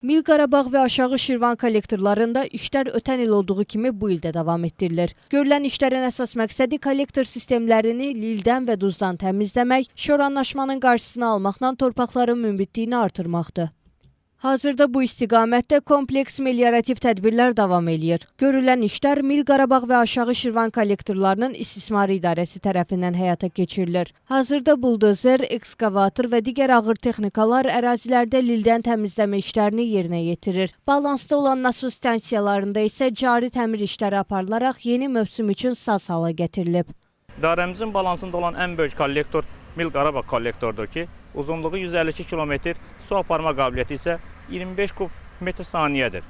Mil Qarabağ və Aşağı Şirvan kollektorlarında işlər ötən il olduğu kimi bu ildə davam etdirilir. Görülən işlərin əsas məqsədi kollektor sistemlərini lildən və duzdan təmizləmək, şoranlaşmanın qarşısını almaqla torpaqların münbitliyini artırmaqdır. Hazırda bu istiqamətdə kompleks meliorativ tədbirlər davam edir. Görülən işlər Mil Qarabağ və Aşağı Şirvan kollektorlarının istismarı idarəsi tərəfindən həyata keçirilir. Hazırda buldozer, ekskavator və digər ağır texnikalar ərazilərdə lildən təmizləmə işlərini yerinə yetirir. Balansda olan nasos stansiyalarında isə cari təmir işləri aparılaraq yeni mövsüm üçün saz hala gətirilib. İdarəmizin balansında olan ən böyük kollektor Mil Qarabağ kollektordur ki, uzunluğu 152 km, su aparma qabiliyyəti isə 25 kub metr saniyədir.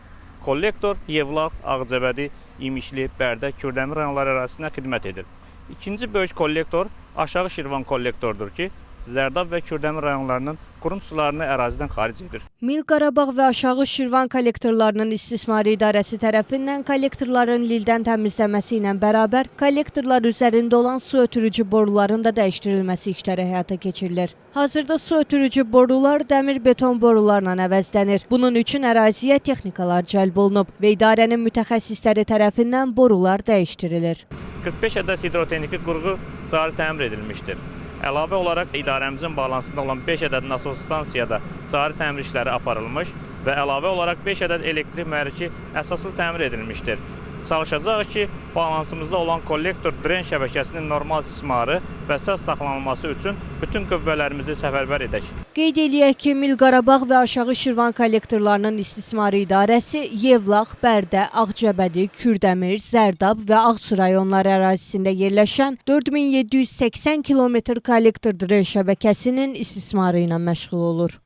Kollektor Yevlax, Ağcabədi, İmişli, Bərdə, Kürdəmir rayonları ərazisində xidmət edir. İkinci böyük kollektor Aşağı Şirvan kollektordur ki, Zərdab və Kürdəmir rayonlarının qurum sularını ərazidən xaric edir. Mil Qarabağ və Aşağı Şirvan kollektorlarının istismarı idarəsi tərəfindən kollektorların lildən təmizləməsi ilə bərabər kollektorlar üzərində olan su ötürücü boruların da dəyişdirilməsi işləri həyata keçirilir. Hazırda su ötürücü borular dəmir-beton borularla əvəzlənir. Bunun üçün əraziyə texnikalar cəlb olunub və idarənin mütəxəssisləri tərəfindən borular dəyişdirilir. 45 ədəd hidrotexniki qurğu cari təmir edilmişdir. Əlavə olaraq idarəmizin balansında olan 5 ədəd nasos stansiyada cari təmir işləri aparılmış və əlavə olaraq 5 ədəd elektrik mühərriki əsaslı təmir edilmişdir. Çalışacaq ki, balansımızda olan kollektor dren şəbəkəsinin normal istismarı və səs saxlanılması üçün bütün qüvvələrimizi səfərbər edək. Qeyd eləyək ki, Mil Qarabağ və Aşağı Şirvan kollektorlarının istismarı idarəsi Yevlax, Bərdə, Ağcabədi, Kürdəmir, Zərdab və Ağsu rayonları ərazisində yerləşən 4780 km kollektor dren şəbəkəsinin istismarı ilə məşğul olur.